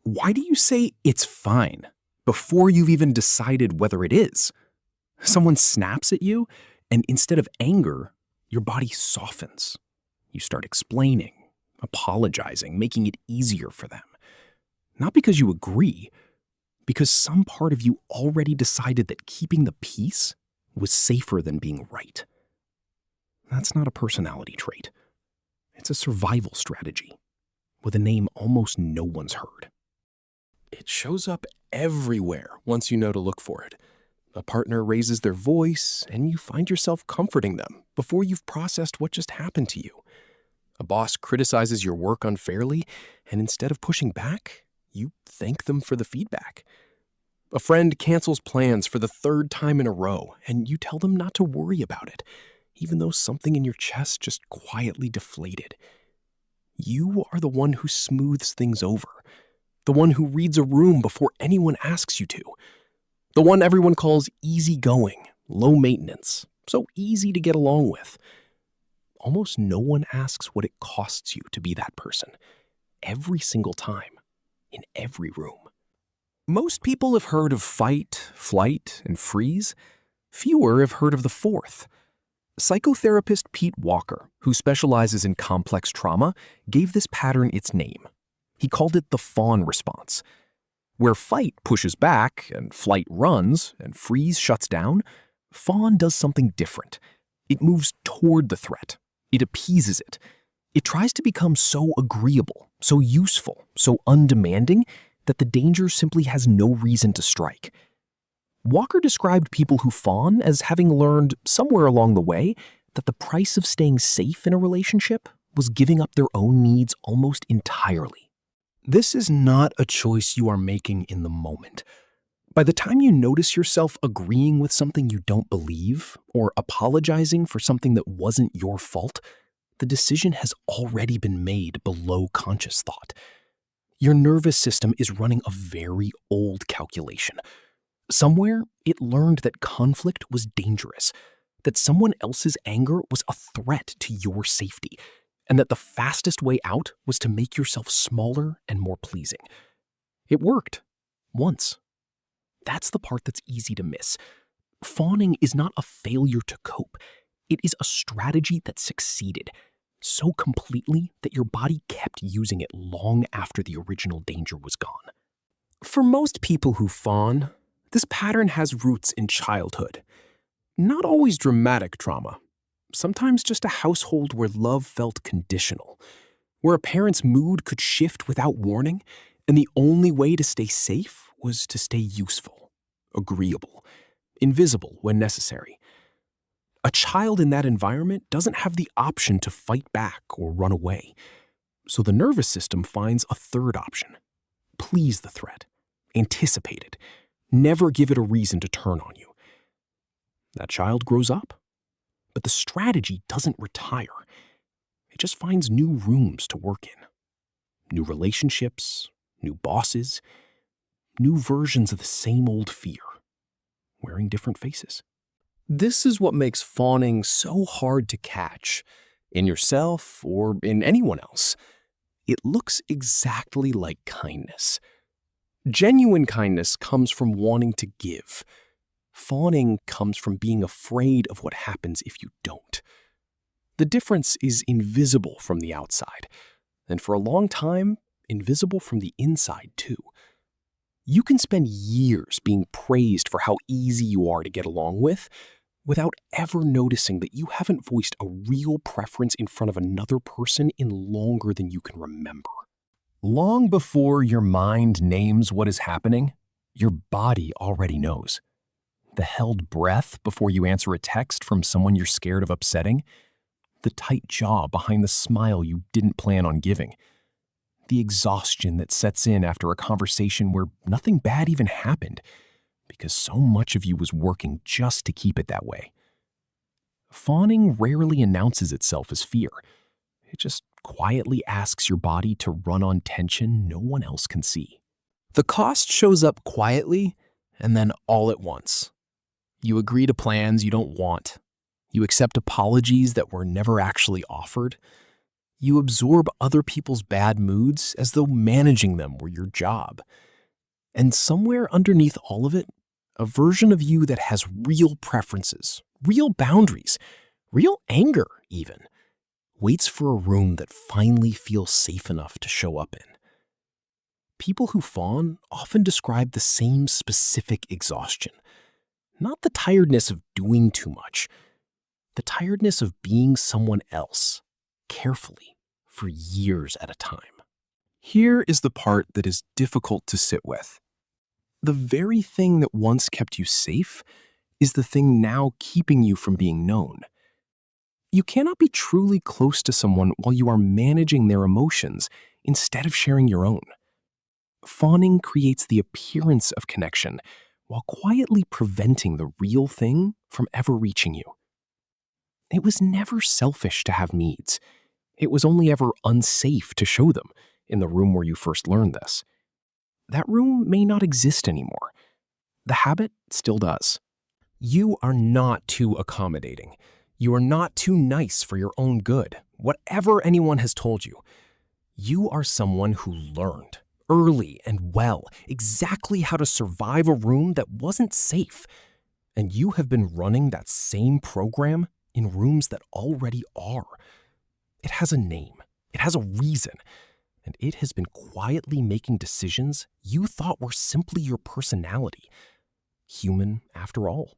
Why do you say it's fine before you've even decided whether it is? Someone snaps at you, and instead of anger, your body softens. You start explaining, apologizing, making it easier for them. Not because you agree, because some part of you already decided that keeping the peace was safer than being right. That's not a personality trait. It's a survival strategy with a name almost no one's heard. It shows up everywhere once you know to look for it. A partner raises their voice, and you find yourself comforting them before you've processed what just happened to you. A boss criticizes your work unfairly, and instead of pushing back, you thank them for the feedback. A friend cancels plans for the third time in a row, and you tell them not to worry about it, even though something in your chest just quietly deflated. You are the one who smooths things over, the one who reads a room before anyone asks you to, the one everyone calls easygoing, low maintenance, so easy to get along with. Almost no one asks what it costs you to be that person, every single time, in every room. Most people have heard of fight, flight, and freeze. Fewer have heard of the fourth. Psychotherapist Pete Walker, who specializes in complex trauma, gave this pattern its name. He called it the fawn response. Where fight pushes back, and flight runs, and freeze shuts down, fawn does something different. It moves toward the threat. It appeases it. It tries to become so agreeable, so useful, so undemanding, that the danger simply has no reason to strike. Walker described people who fawn as having learned somewhere along the way that the price of staying safe in a relationship was giving up their own needs almost entirely. This is not a choice you are making in the moment. By the time you notice yourself agreeing with something you don't believe or apologizing for something that wasn't your fault, the decision has already been made below conscious thought. Your nervous system is running a very old calculation. Somewhere, it learned that conflict was dangerous, that someone else's anger was a threat to your safety, and that the fastest way out was to make yourself smaller and more pleasing. It worked. Once. That's the part that's easy to miss. Fawning is not a failure to cope. It is a strategy that succeeded so completely that your body kept using it long after the original danger was gone. For most people who fawn, this pattern has roots in childhood. Not always dramatic trauma. Sometimes just a household where love felt conditional, where a parent's mood could shift without warning, and the only way to stay safe was to stay useful, agreeable, invisible when necessary. A child in that environment doesn't have the option to fight back or run away. So the nervous system finds a third option. Please the threat. Anticipate it. Never give it a reason to turn on you. That child grows up. But the strategy doesn't retire. It just finds new rooms to work in. New relationships, new bosses, new versions of the same old fear, wearing different faces. This is what makes fawning so hard to catch, in yourself or in anyone else. It looks exactly like kindness. Genuine kindness comes from wanting to give. Fawning comes from being afraid of what happens if you don't. The difference is invisible from the outside, and for a long time, invisible from the inside too. You can spend years being praised for how easy you are to get along with, without ever noticing that you haven't voiced a real preference in front of another person in longer than you can remember. Long before your mind names what is happening, your body already knows. The held breath before you answer a text from someone you're scared of upsetting, the tight jaw behind the smile you didn't plan on giving, the exhaustion that sets in after a conversation where nothing bad even happened, because so much of you was working just to keep it that way. Fawning rarely announces itself as fear. It just quietly asks your body to run on tension no one else can see. The cost shows up quietly and then all at once. You agree to plans you don't want. You accept apologies that were never actually offered. You absorb other people's bad moods as though managing them were your job. And somewhere underneath all of it, a version of you that has real preferences, real boundaries, real anger even, waits for a room that finally feels safe enough to show up in. People who fawn often describe the same specific exhaustion. Not the tiredness of doing too much, the tiredness of being someone else, carefully, for years at a time. Here is the part that is difficult to sit with. The very thing that once kept you safe is the thing now keeping you from being known. You cannot be truly close to someone while you are managing their emotions instead of sharing your own. Fawning creates the appearance of connection while quietly preventing the real thing from ever reaching you. It was never selfish to have needs. It was only ever unsafe to show them in the room where you first learned this. That room may not exist anymore. The habit still does. You are not too accommodating. You are not too nice for your own good, whatever anyone has told you. You are someone who learned, early and well, exactly how to survive a room that wasn't safe. And you have been running that same program in rooms that already are. It has a name. It has a reason. And it has been quietly making decisions you thought were simply your personality. Human after all.